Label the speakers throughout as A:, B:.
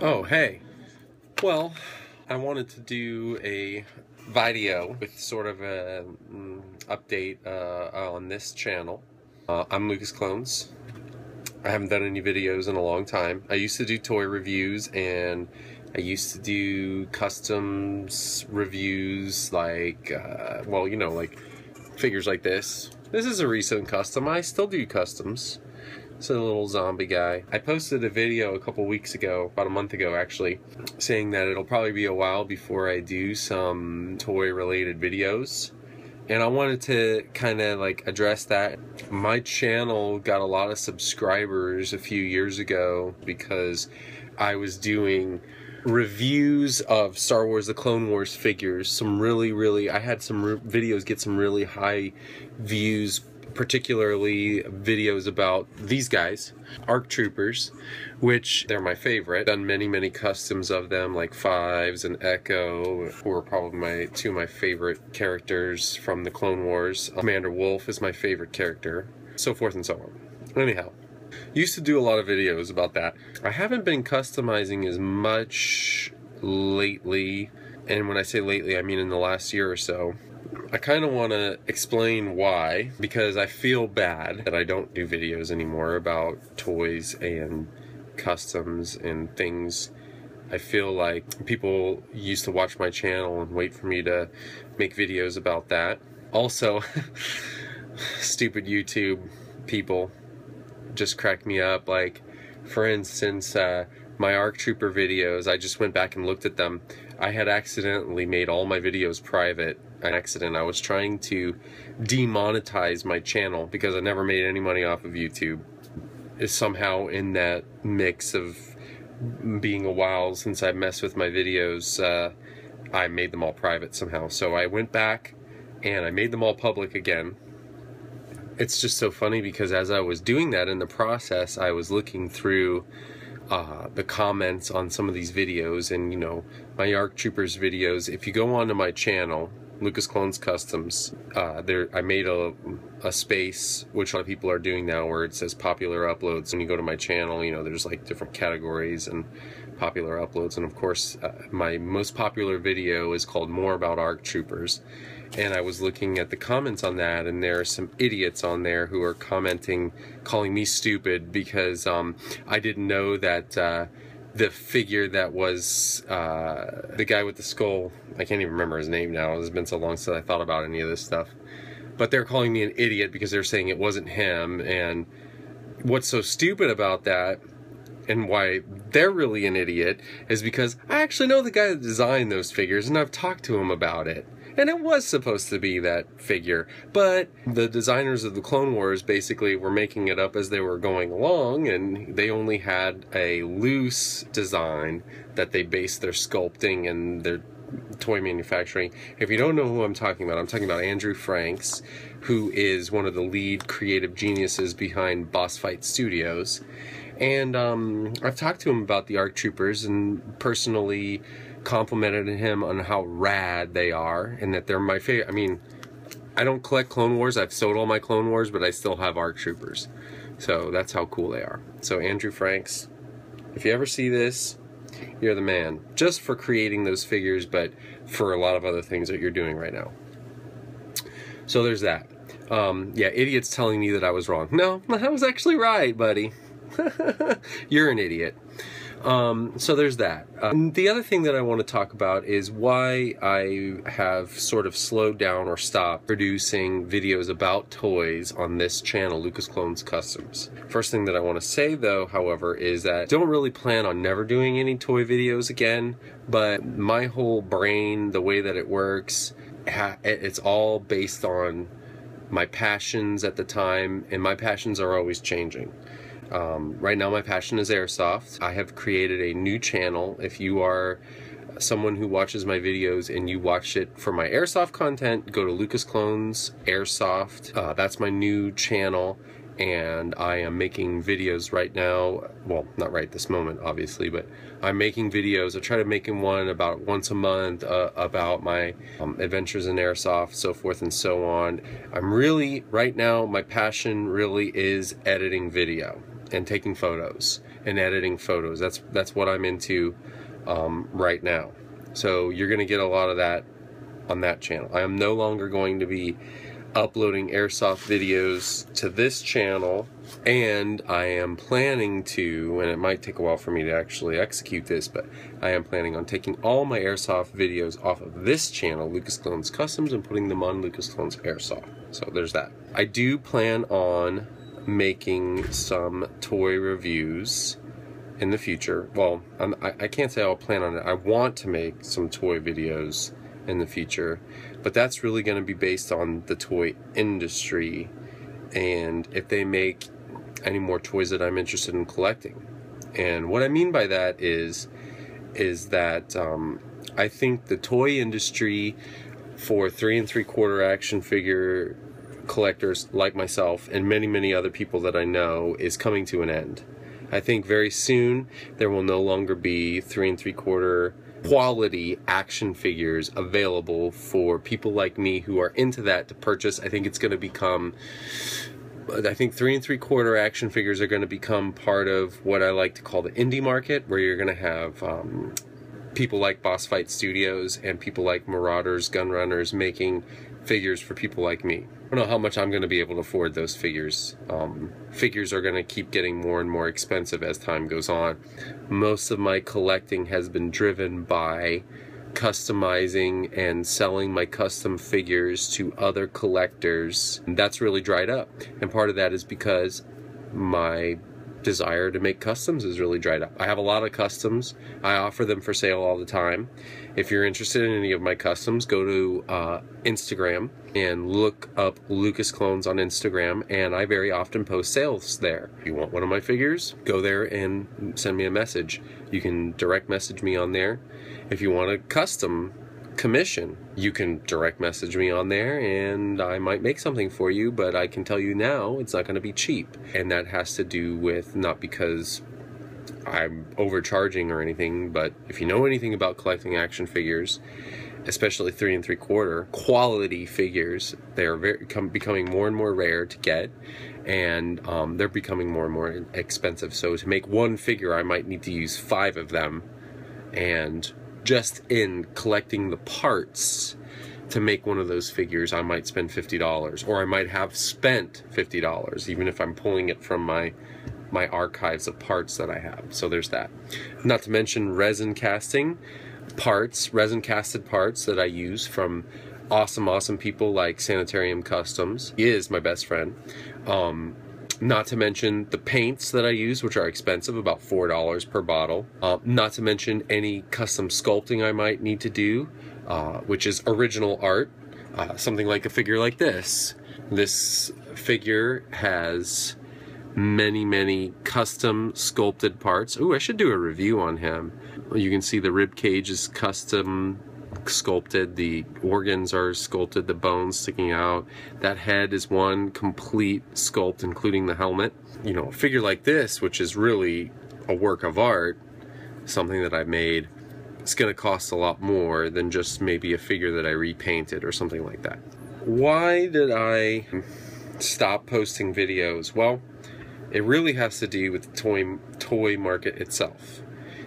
A: Oh, hey. Well, I wanted to do a video with sort of a update on this channel. I'm Lucas Clones. I haven't done any videos in a long time. I used to do toy reviews and I used to do customs reviews like, like figures like this. This is a recent custom. I still do customs. It's a little zombie guy. I posted a video a couple weeks ago, about a month ago actually, saying that it'll probably be a while before I do some toy related videos. And I wanted to kind of like address that. My channel got a lot of subscribers a few years ago because I was doing reviews of Star Wars The Clone Wars figures. I had some videos get some really high views, particularly videos about these guys, ARC Troopers, which they're my favorite. Done many customs of them, like Fives and Echo, who are probably two of my favorite characters from the Clone Wars. Commander Wolf is my favorite character, so forth and so on. Anyhow, used to do a lot of videos about that. I haven't been customizing as much lately, and when I say lately, I mean in the last year or so. I kind of want to explain why, because I feel bad that I don't do videos anymore about toys and customs and things. I feel like people used to watch my channel and wait for me to make videos about that. Also, stupid YouTube people just crack me up. Like, for instance, my ARC Trooper videos, I just went back and looked at them. I had accidentally made all my videos private. An accident. I was trying to demonetize my channel because I never made any money off of YouTube. Is somehow in that mix of being a while since I messed with my videos, I made them all private somehow. So I went back and I made them all public again. It's just so funny because as I was doing that in the process, I was looking through the comments on some of these videos, and you know, my ARC Troopers videos, if you go onto my channel, Lucas Clones Customs, I made a space, which a lot of people are doing now, where it says popular uploads. When you go to my channel, you know, there's like different categories and popular uploads, and of course my most popular video is called More About ARC Troopers. And I was looking at the comments on that, and there are some idiots on there who are commenting, calling me stupid because I didn't know that the figure that was the guy with the skull, I can't even remember his name now, it's been so long since I thought about any of this stuff, but they're calling me an idiot because they're saying it wasn't him. And what's so stupid about that, and why they're really an idiot, is because I actually know the guy that designed those figures, and I've talked to him about it. And it was supposed to be that figure, but the designers of the Clone Wars basically were making it up as they were going along, and they only had a loose design that they based their sculpting and their toy manufacturing. If you don't know who I'm talking about Andrew Franks, who is one of the lead creative geniuses behind Boss Fight Studios. And I've talked to him about the ARC Troopers and personally complimented him on how rad they are and that they're my favorite. I mean, I don't collect Clone Wars. I've sold all my Clone Wars, but I still have ARC Troopers. So that's how cool they are. So Andrew Franks, if you ever see this, you're the man. Just for creating those figures, but for a lot of other things that you're doing right now. So there's that. Yeah, idiots telling me that I was wrong. No, I was actually right, buddy. You're an idiot. So there's that. The other thing that I want to talk about is why I have sort of slowed down or stopped producing videos about toys on this channel, Lucas Clones Customs. First thing that I want to say though, however, is that I don't really plan on never doing any toy videos again, but my whole brain, the way that it works, it's all based on my passions at the time, and my passions are always changing. Right now my passion is Airsoft. I have created a new channel. If you are someone who watches my videos and you watch it for my Airsoft content, go to Lucas Clones Airsoft. That's my new channel, and I am making videos right now. Well, not right this moment, obviously, but I'm making videos. I try to make one about once a month about my adventures in Airsoft, so forth and so on. I'm really, right now, my passion really is editing video. and taking photos and editing photos. That's what I'm into right now. So you're going to get a lot of that on that channel. I am no longer going to be uploading airsoft videos to this channel, and I am planning to, and it might take a while for me to actually execute this, but I am planning on taking all my airsoft videos off of this channel, Lucas Clones Customs, and putting them on Lucas Clones Airsoft. So there's that. I do plan on making some toy reviews in the future. Well, I can't say I'll plan on it. I want to make some toy videos in the future, but that's really going to be based on the toy industry and if they make any more toys that I'm interested in collecting. And what I mean by that is that I think the toy industry for 3 3/4 action figure collectors like myself and many other people that I know is coming to an end. I think very soon there will no longer be 3 3/4 quality action figures available for people like me who are into that to purchase. I think it's going to become, I think 3 3/4 action figures are going to become part of what I like to call the indie market, where you're going to have people like Boss Fight Studios and people like Marauders, Gunrunners making figures for people like me. I don't know how much I'm going to be able to afford those figures. Figures are going to keep getting more and more expensive as time goes on. Most of my collecting has been driven by customizing and selling my custom figures to other collectors. And that's really dried up. And part of that is because my desire to make customs is really dried up. I have a lot of customs. I offer them for sale all the time. If you're interested in any of my customs, go to Instagram and look up Lucas Clones on Instagram, and I very often post sales there. If you want one of my figures, go there and send me a message. You can direct message me on there. If you want a custom commission, you can direct message me on there and I might make something for you, but I can tell you now it's not going to be cheap. And that has to do with, not because I'm overcharging or anything, but if you know anything about collecting action figures, especially 3 3/4 quality figures, they're becoming more and more rare to get, and they're becoming more and more expensive. So to make one figure, I might need to use 5 of them, and just in collecting the parts to make one of those figures, I might spend $50, or I might have spent $50, even if I'm pulling it from my archives of parts that I have. So there's that. Not to mention resin casting parts, resin casted parts that I use from awesome people like Sanitarium Customs. He is my best friend. Not to mention the paints that I use, which are expensive, about $4 per bottle. Not to mention any custom sculpting I might need to do, which is original art. Something like a figure like this. This figure has many custom sculpted parts. Ooh, I should do a review on him. You can see the rib cage is custom sculpted, the organs are sculpted, the bones sticking out. That head is one complete sculpt, including the helmet. You know, a figure like this, which is really a work of art, something that I made, it's going to cost a lot more than just maybe a figure that I repainted or something like that. Why did I stop posting videos? Well, it really has to do with the toy market itself.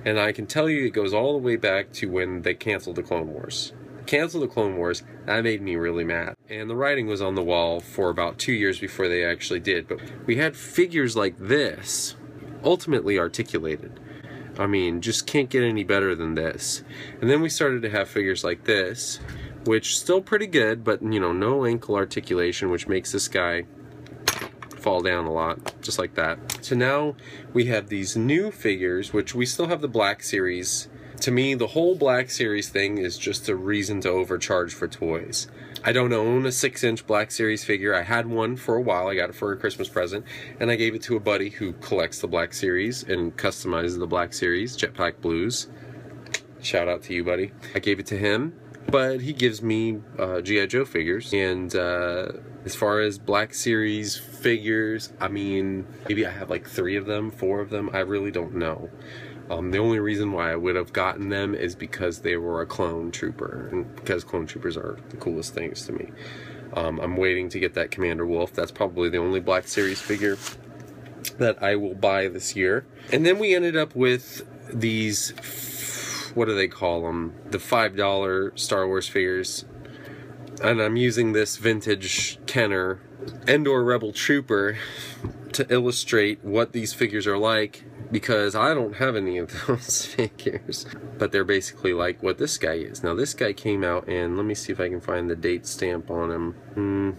A: And I can tell you it goes all the way back to when they canceled the Clone Wars. Canceled the Clone Wars, that made me really mad. And the writing was on the wall for about 2 years before they actually did. But we had figures like this, ultimately articulated. I mean, just can't get any better than this. And then we started to have figures like this, which still pretty good, but you know, no ankle articulation, which makes this guy fall down a lot, just like that. So now we have these new figures, which we still have the Black Series. To me, the whole Black Series thing is just a reason to overcharge for toys. I don't own a 6-inch Black Series figure. I had one for a while. I got it for a Christmas present, and I gave it to a buddy who collects the Black Series and customizes the Black Series, Jetpack Blues. Shout out to you, buddy. I gave it to him, but he gives me G.I. Joe figures, and as far as Black Series figures, I mean, maybe I have like 3 of them, 4 of them, I really don't know. The only reason why I would have gotten them is because they were a clone trooper, and because clone troopers are the coolest things to me. I'm waiting to get that Commander Wolf. That's probably the only Black Series figure that I will buy this year. And then we ended up with these, what do they call them? The $5 Star Wars figures. And I'm using this vintage Kenner Endor Rebel Trooper to illustrate what these figures are like, because I don't have any of those figures. But they're basically like what this guy is. Now this guy came out in, let me see if I can find the date stamp on him,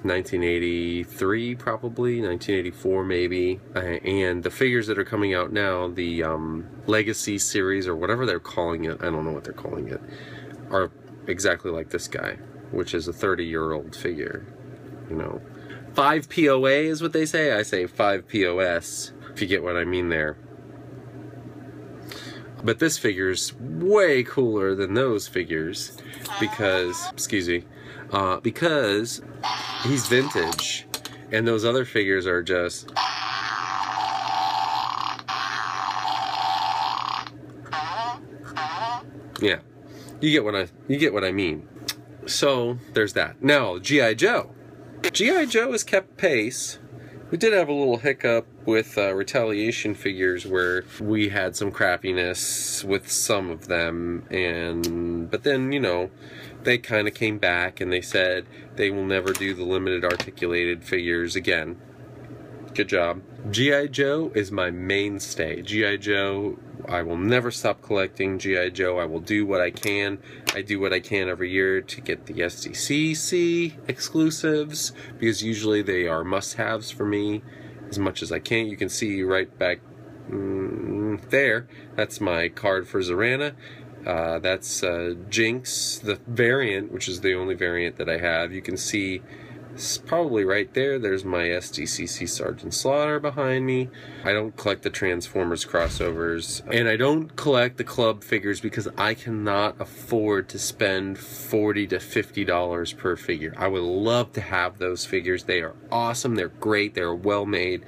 A: 1983 probably, 1984 maybe. And the figures that are coming out now, the Legacy series or whatever they're calling it, I don't know what they're calling it, are exactly like this guy, which is a 30-year-old figure, you know. 5 POA is what they say. I say 5 POS, if you get what I mean there. But this figure's way cooler than those figures because, excuse me, because he's vintage, and those other figures are just... Yeah, you get what I mean. So there's that. Now G.I. Joe. G.I. Joe has kept pace. We did have a little hiccup with Retaliation figures where we had some crappiness with some of them, but then, you know, they kind of came back and they said they will never do the limited articulated figures again. Good job. G.I. Joe is my mainstay. G.I. Joe, I will never stop collecting G.I. Joe. I will do what I can. I do what I can every year to get the SDCC exclusives, because usually they are must-haves for me as much as I can. You can see right back there, that's my card for Zorana. That's Jinx, the variant, which is the only variant that I have. You can see it's probably right there. There's my SDCC Sergeant Slaughter behind me. I don't collect the Transformers crossovers, and I don't collect the club figures because I cannot afford to spend $40 to $50 per figure. I would love to have those figures. They are awesome. They're great. They're well made.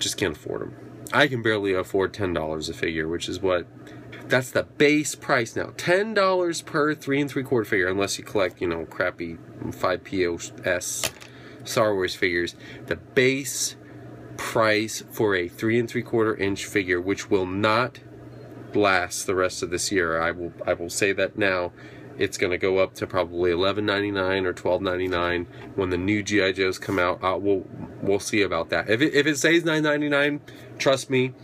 A: Just can't afford them. I can barely afford $10 a figure, which is what... That's the base price now. $10 per 3 3/4 figure, unless you collect, you know, crappy 5 POS Star Wars figures. The base price for a 3 3/4 inch figure, which will not last the rest of this year. I will say that now. It's going to go up to probably $11.99 or $12.99 when the new G.I. Joes come out. We'll see about that. If it says $9.99, trust me,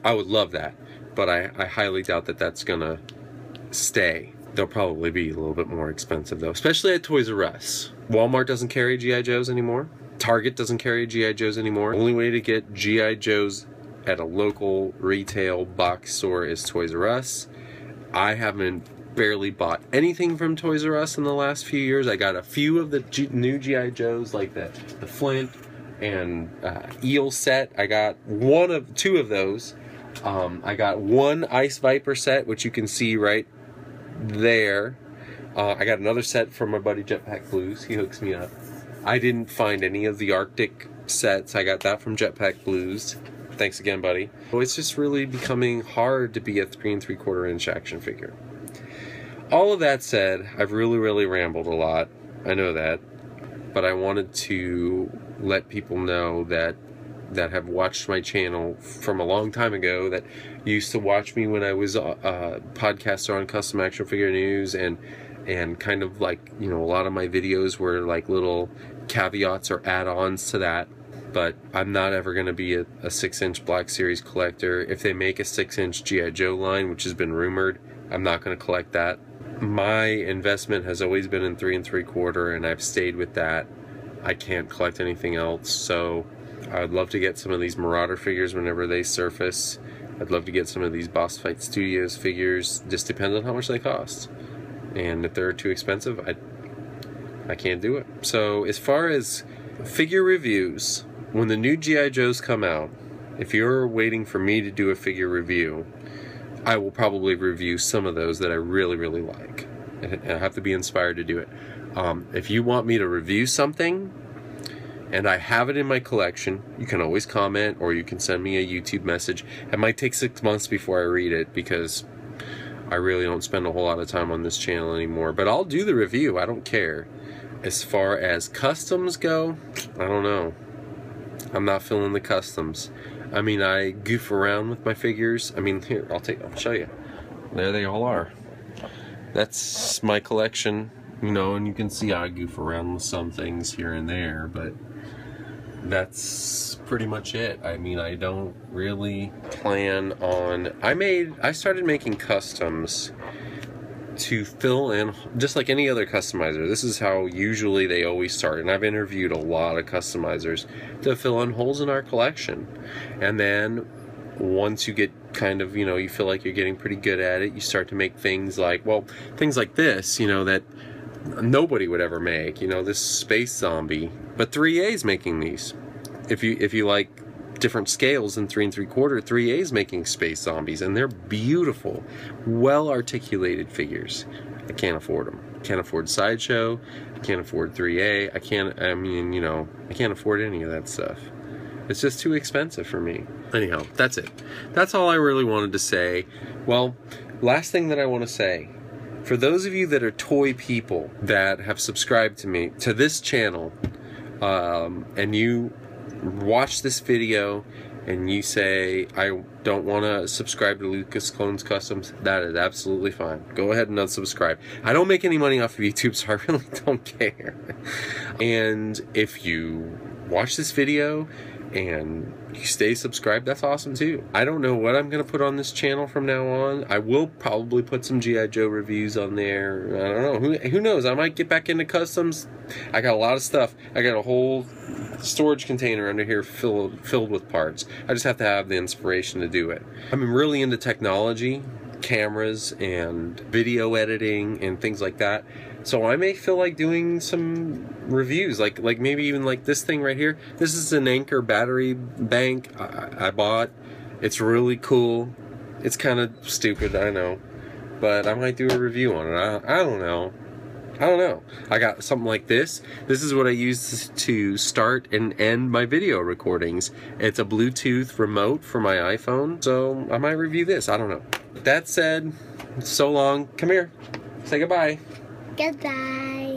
A: I would love that. But I highly doubt that that's gonna stay. They'll probably be a little bit more expensive though, especially at Toys R Us. Walmart doesn't carry G.I. Joes anymore. Target doesn't carry G.I. Joes anymore. The only way to get G.I. Joes at a local retail box store is Toys R Us. I haven't barely bought anything from Toys R Us in the last few years. I got a few of the new G.I. Joes, like the Flint and Eel set. I got two of those. I got one Ice Viper set, which you can see right there. I got another set from my buddy Jetpack Blues. He hooks me up. I didn't find any of the Arctic sets. I got that from Jetpack Blues. Thanks again, buddy. So it's just really becoming hard to be a 3 3/4 inch action figure. All of that said, I've really rambled a lot. I know that. But I wanted to let people know that have watched my channel from a long time ago, that used to watch me when I was a podcaster on Custom Action Figure News, and kind of like, you know, a lot of my videos were like little caveats or add-ons to that. But I'm not ever going to be a 6-inch Black Series collector. If they make a 6-inch G.I. Joe line, which has been rumored, I'm not going to collect that. My investment has always been in 3 3/4, and I've stayed with that. I can't collect anything else, so I'd love to get some of these Marauder figures whenever they surface. I'd love to get some of these Boss Fight Studios figures. Just depends on how much they cost. And if they're too expensive, I can't do it. So as far as figure reviews, when the new G.I. Joes come out, if you're waiting for me to do a figure review, I will probably review some of those that I really like. And I have to be inspired to do it. If you want me to review something, and I have it in my collection, you can always comment, or you can send me a YouTube message. It might take 6 months before I read it, because I really don't spend a whole lot of time on this channel anymore. But I'll do the review, I don't care. As far as customs go, I don't know. I'm not feeling the customs. I mean, I goof around with my figures. I mean, here, I'll show you. There they all are. That's my collection, you know, and you can see I goof around with some things here and there, but that's pretty much it. I mean, I don't really plan on... I started making customs to fill in, just like any other customizer. This is how usually they always start, and I've interviewed a lot of customizers to fill in holes in our collection. And then once you get kind of, you know, you feel like you're getting pretty good at it, you start to make things like, well, things like this, you know, that nobody would ever make, you know, this space zombie, but 3A's making these. If you like different scales than 3 3/4, 3A's making space zombies, and they're beautiful, well articulated figures. I can't afford them. I can't afford Sideshow. I can't afford 3A. I can't afford any of that stuff. It's just too expensive for me. Anyhow, that's it. That's all I really wanted to say. Well, last thing that I want to say, for those of you that are toy people that have subscribed to this channel, and you watch this video and you say, I don't want to subscribe to Lucas Clones Customs, that is absolutely fine. Go ahead and unsubscribe. I don't make any money off of YouTube, so I really don't care. And if you watch this video and you stay subscribed, that's awesome too. I don't know what I'm going to put on this channel from now on. I will probably put some G.I. Joe reviews on there. I don't know. Who knows? I might get back into customs. I got a lot of stuff. I got a whole storage container under here filled with parts. I just have to have the inspiration to do it. I'm really into technology, cameras and video editing and things like that. So I may feel like doing some reviews, like maybe even like this thing right here. This is an Anchor battery bank I bought. It's really cool. It's kind of stupid, I know, but I might do a review on it. I don't know. I got something like this. This is what I use to start and end my video recordings. It's a Bluetooth remote for my iPhone, so I might review this. I don't know. That said, so long. Come here. Say goodbye.
B: Goodbye.